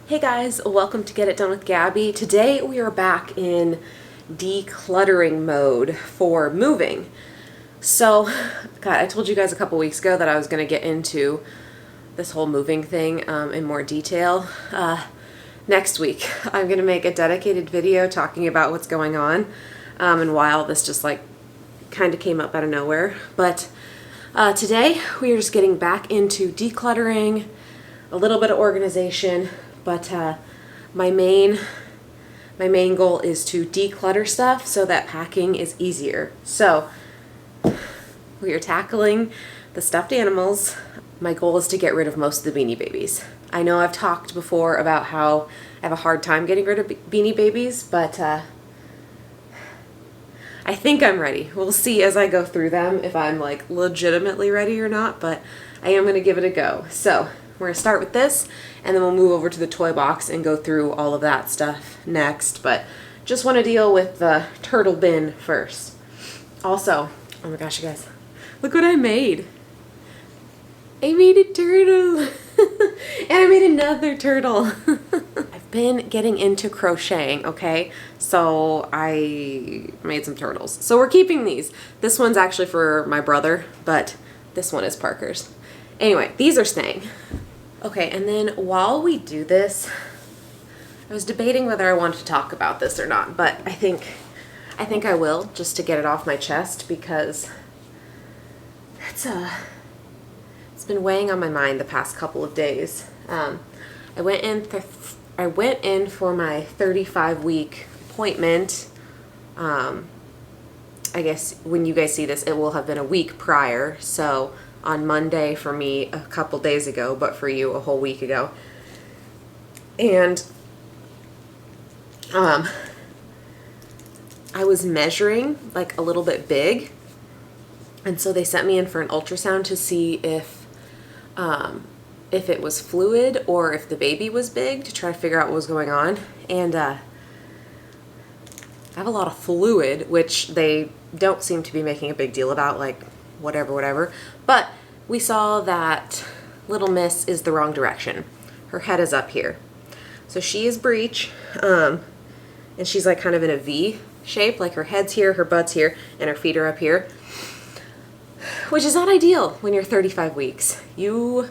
Hey guys, welcome to Get It Done with Gabby. Today we are back in decluttering mode for moving. So, God, I told you guys a couple weeks ago that I was going to get into this whole moving thing in more detail. Next week, I'm going to make a dedicated video talking about what's going on and why all this just like kind of came up out of nowhere. But today we are just getting back into decluttering, a little bit of organization. But my main goal is to declutter stuff so that packing is easier. So we are tackling the stuffed animals. My goal is to get rid of most of the Beanie Babies. I know I've talked before about how I have a hard time getting rid of Beanie Babies, but I think I'm ready. We'll see as I go through them if I'm like legitimately ready or not, but I am going to give it a go. So we're going to start with this, and then we'll move over to the toy box and go through all of that stuff next. But just want to deal with the turtle bin first. Also, oh my gosh, you guys, look what I made. I made a turtle. And I made another turtle. I've been getting into crocheting, okay? So I made some turtles. So we're keeping these. This one's actually for my brother, but this one is Parker's. Anyway, these are staying. Okay, and then while we do this, I was debating whether I wanted to talk about this or not, but I think I will, just to get it off my chest, because it's been weighing on my mind the past couple of days. I went in for my 35-week appointment. I guess when you guys see this, it will have been a week prior, so on Monday for me a couple days ago, but for you a whole week ago. And I was measuring like a little bit big, and so they sent me in for an ultrasound to see if it was fluid or if the baby was big, to try to figure out what was going on. And I have a lot of fluid, which they don't seem to be making a big deal about, like whatever. But we saw that little miss is the wrong direction. Her head is up here. So she is breech, and she's like kind of in a V shape, like her head's here, her butt's here, and her feet are up here, which is not ideal when you're 35 weeks. You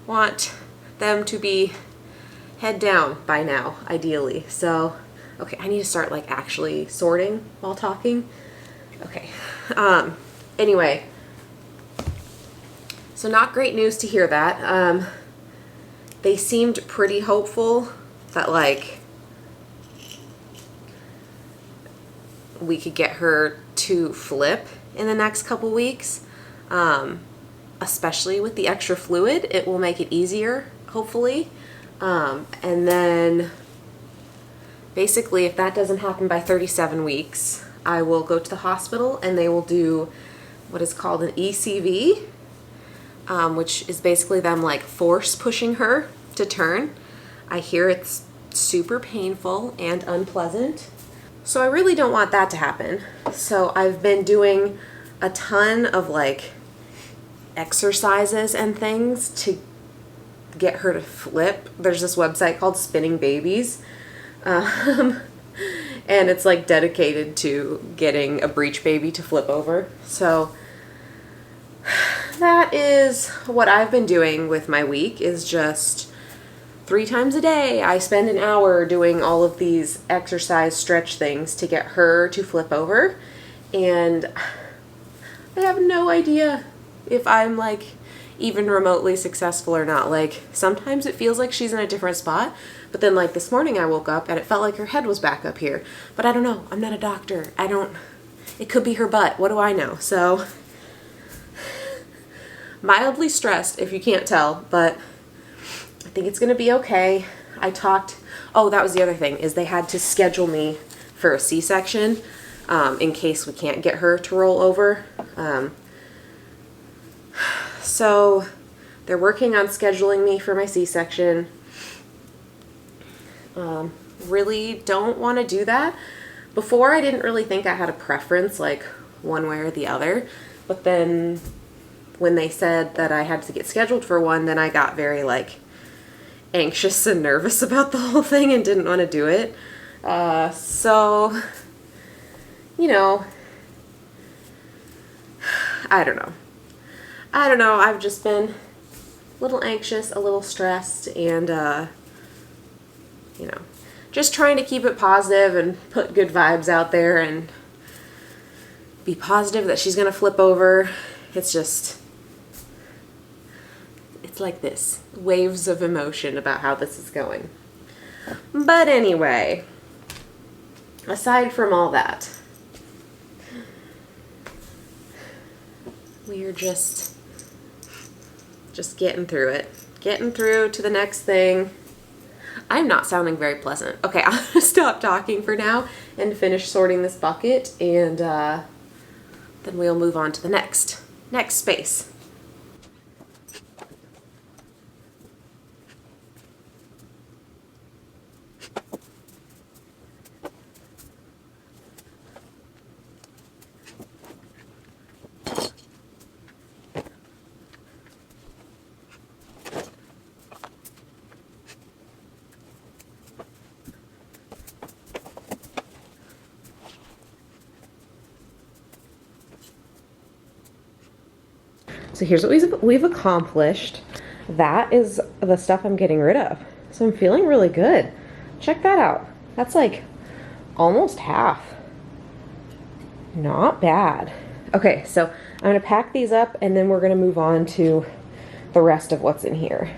want them to be head down by now, ideally. So, okay, I need to start like actually sorting while talking. Okay, anyway, so not great news to hear that. They seemed pretty hopeful that like we could get her to flip in the next couple weeks, especially with the extra fluid. It will make it easier, hopefully. And then basically, if that doesn't happen by 37 weeks, I will go to the hospital and they will do what is called an ECV, which is basically them like force pushing her to turn. I hear it's super painful and unpleasant. So I really don't want that to happen. So I've been doing a ton of like exercises and things to get her to flip. There's this website called Spinning Babies. And it's like dedicated to getting a breech baby to flip over. So that is what I've been doing with my week, is just 3 times a day I spend an hour doing all of these exercise stretch things to get her to flip over. And I have no idea if I'm like even remotely successful or not. Like sometimes it feels like she's in a different spot, but then like this morning I woke up and it felt like her head was back up here. But I don't know. I'm not a doctor. It could be her butt. What do I know? So mildly stressed if you can't tell, but I think it's going to be okay. Oh, that was the other thing, is they had to schedule me for a C-section in case we can't get her to roll over. So they're working on scheduling me for my C-section. Really don't want to do that. Before, I didn't really think I had a preference, like one way or the other, but then when they said that I had to get scheduled for one, then I got very like anxious and nervous about the whole thing and didn't want to do it. So, you know, I don't know. I've just been a little anxious, a little stressed, and, you know, just trying to keep it positive and put good vibes out there and be positive that she's going to flip over. It's just, it's like this, waves of emotion about how this is going. But anyway, aside from all that, we are just getting through it. Getting through to the next thing. I'm not sounding very pleasant. Okay, I'm gonna stop talking for now and finish sorting this bucket, and then we'll move on to the next space. So here's what we've accomplished. That is the stuff I'm getting rid of. So I'm feeling really good. Check that out. That's like almost half. Not bad. Okay, so I'm gonna pack these up and then we're gonna move on to the rest of what's in here.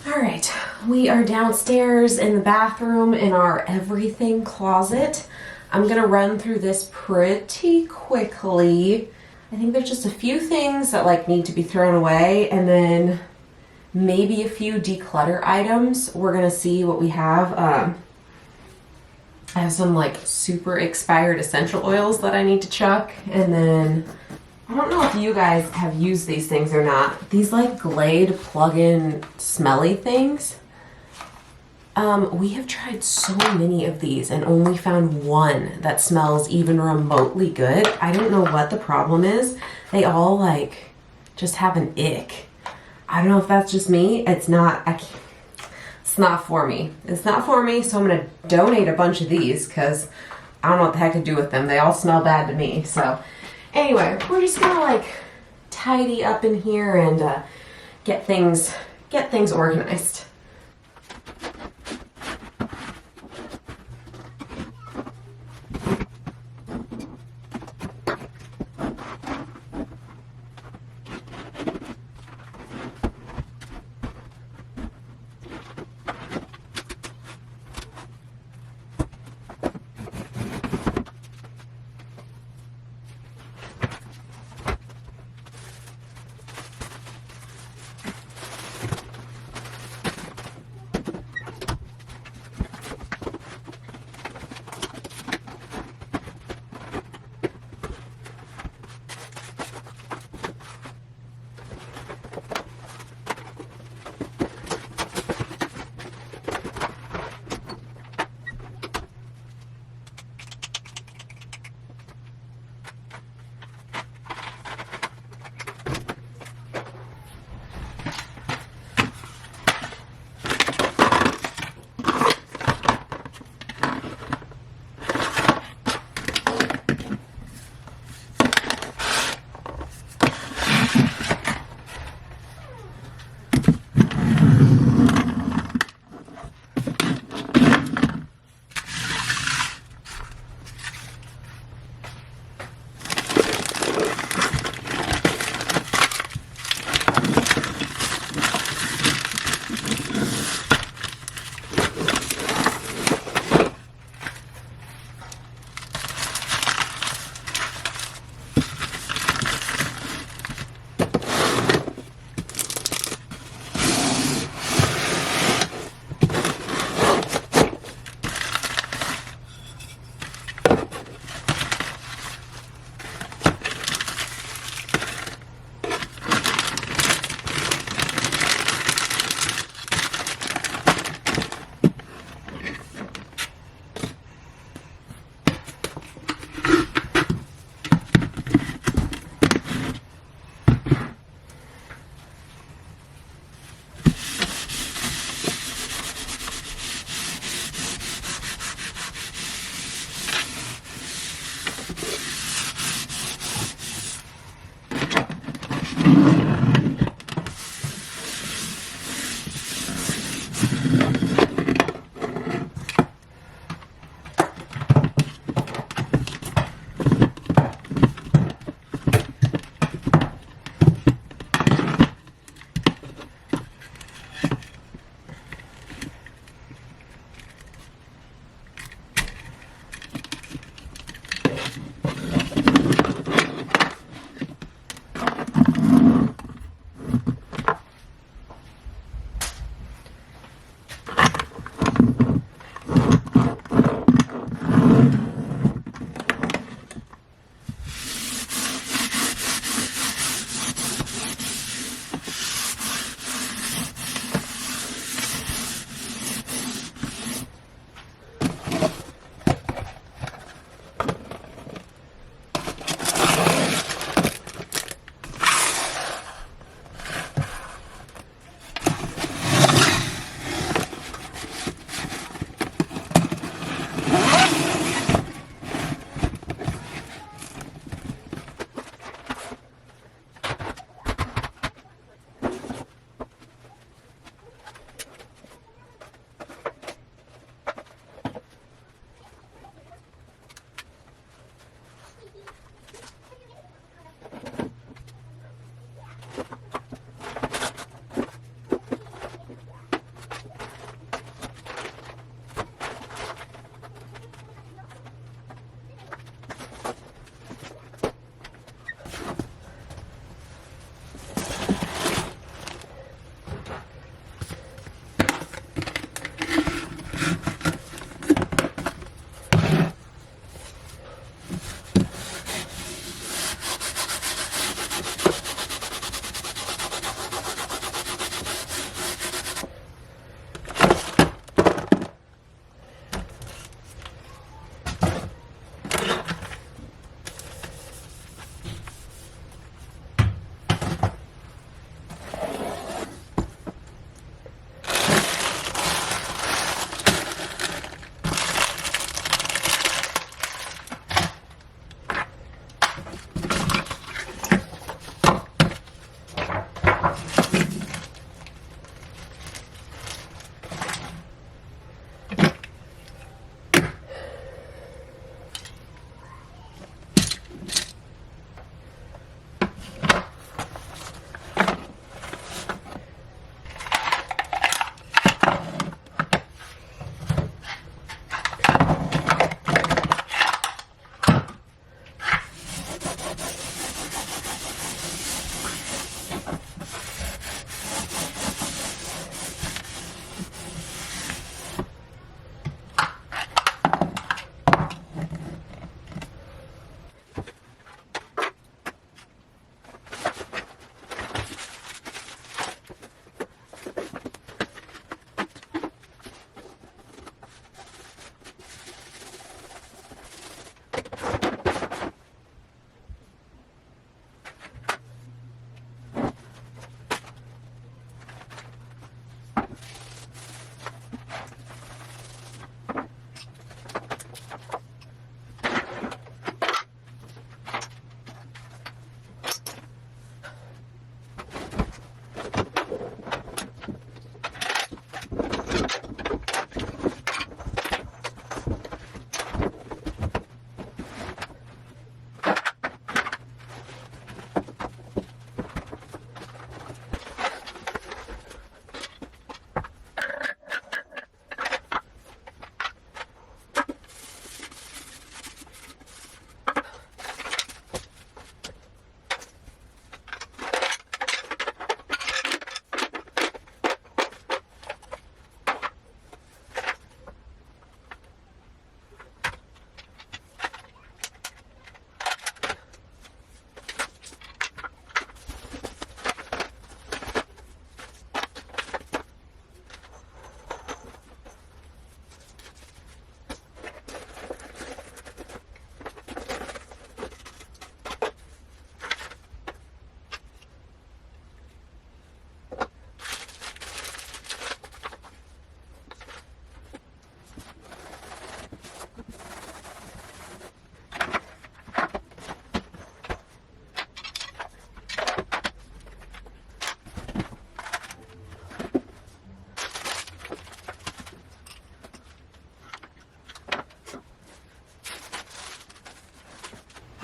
All right, we are downstairs in the bathroom in our everything closet. I'm gonna run through this pretty quickly. I think there's just a few things that like need to be thrown away, and then maybe a few declutter items. We're gonna see what we have. I have some like super expired essential oils that I need to chuck, and then I don't know if you guys have used these things or not. These like Glade plug-in smelly things. We have tried so many of these and only found one that smells even remotely good. I don't know what the problem is. They all like just have an ick. I don't know if that's just me. It's not for me. It's not for me, so I'm gonna donate a bunch of these because I don't know what the heck to do with them. They all smell bad to me, so. Anyway, we're just gonna like tidy up in here and get things organized.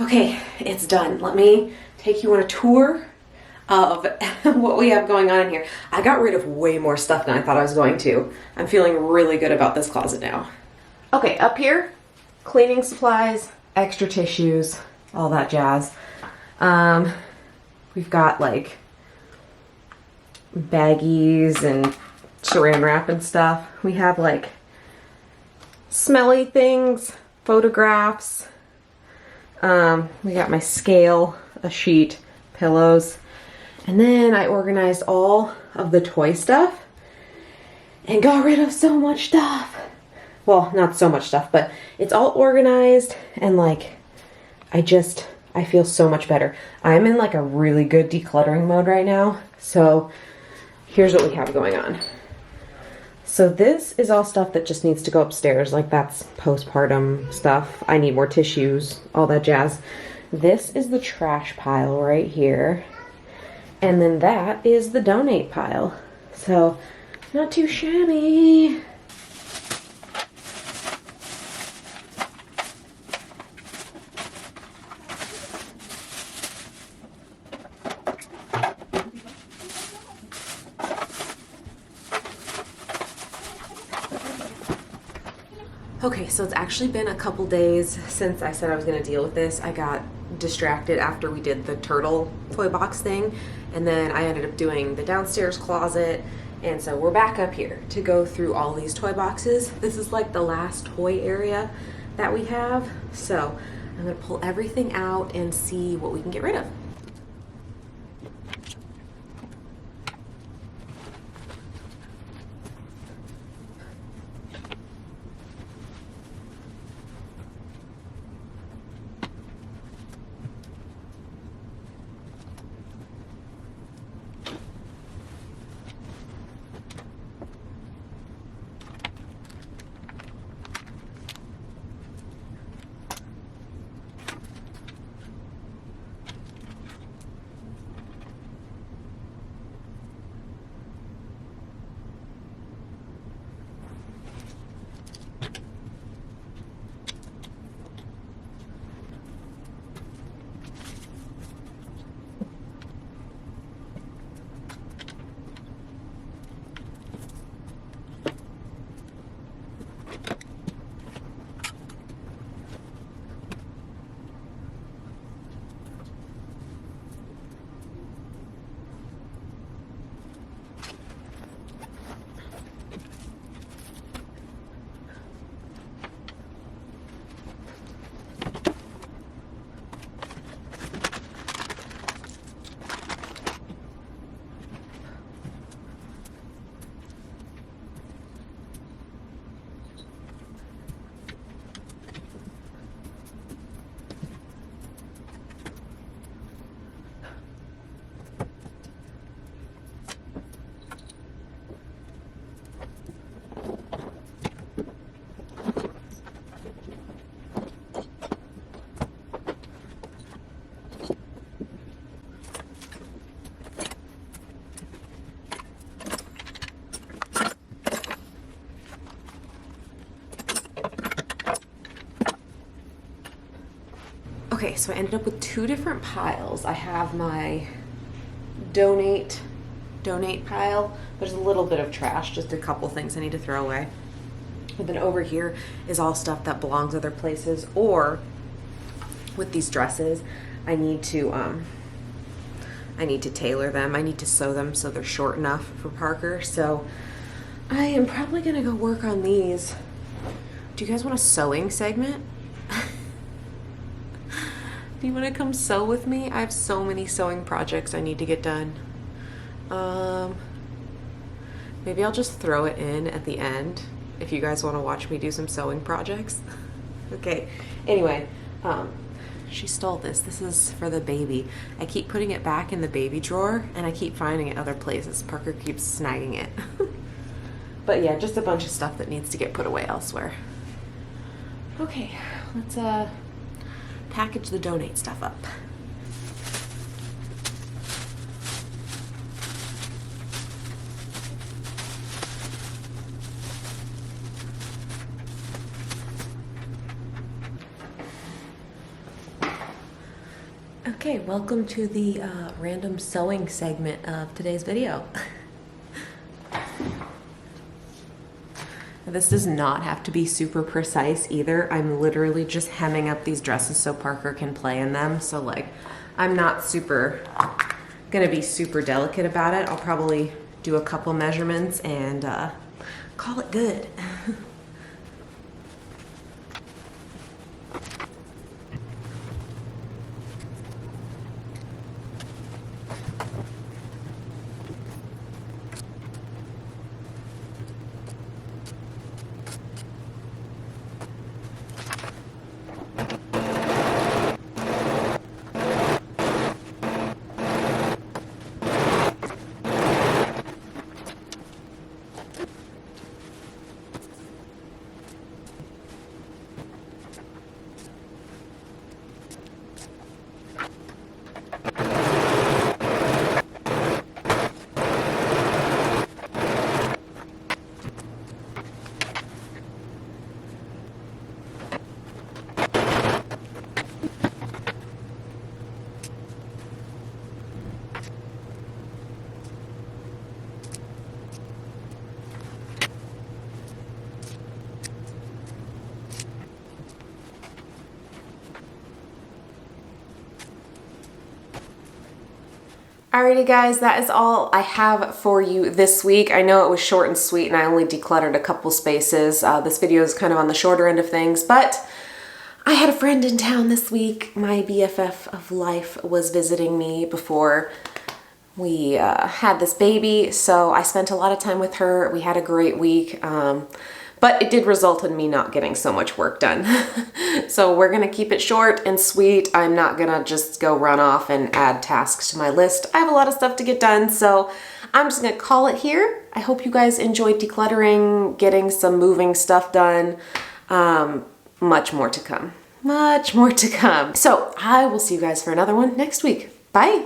Okay, it's done. Let me take you on a tour of what we have going on in here. I got rid of way more stuff than I thought I was going to. I'm feeling really good about this closet now. Okay, up here, cleaning supplies, extra tissues, all that jazz. We've got like baggies and saran wrap and stuff. We have like smelly things, photographs. We got my scale, a sheet, pillows. And then I organized all of the toy stuff and got rid of so much stuff. Well, not so much stuff, but it's all organized and like, I feel so much better. I'm in like a really good decluttering mode right now. So here's what we have going on. So this is all stuff that just needs to go upstairs. Like that's postpartum stuff. I need more tissues, all that jazz. This is the trash pile right here. And then that is the donate pile. So not too shabby. Okay, so it's actually been a couple days since I said I was going to deal with this. I got distracted after we did the turtle toy box thing, and then I ended up doing the downstairs closet, and so we're back up here to go through all these toy boxes. This is like the last toy area that we have, so I'm going to pull everything out and see what we can get rid of. Okay, so I ended up with two different piles. I have my donate pile. There's a little bit of trash, just a couple things I need to throw away. But then over here is all stuff that belongs other places, or with these dresses, I need to tailor them. I need to sew them so they're short enough for Parker. So I am probably gonna go work on these. Do you guys want a sewing segment? Do you want to come sew with me? I have so many sewing projects I need to get done. Maybe I'll just throw it in at the end if you guys want to watch me do some sewing projects. Okay, anyway, she stole this. This is for the baby. I keep putting it back in the baby drawer and I keep finding it other places. Parker keeps snagging it. But yeah, just a bunch of stuff that needs to get put away elsewhere. Okay, let's package the donate stuff up. Okay, welcome to the random sewing segment of today's video. This does not have to be super precise either. I'm literally just hemming up these dresses so Parker can play in them. So like, I'm not gonna be super delicate about it. I'll probably do a couple measurements and call it good. Alrighty guys, that is all I have for you this week. I know it was short and sweet and I only decluttered a couple spaces. This video is kind of on the shorter end of things, but I had a friend in town this week. My BFF of life was visiting me before we had this baby, so I spent a lot of time with her. We had a great week, but it did result in me not getting so much work done. So we're gonna keep it short and sweet. I'm not gonna just go run off and add tasks to my list. I have a lot of stuff to get done, so I'm just gonna call it here. I hope you guys enjoyed decluttering, getting some moving stuff done. Much more to come. Much more to come. So I will see you guys for another one next week. Bye.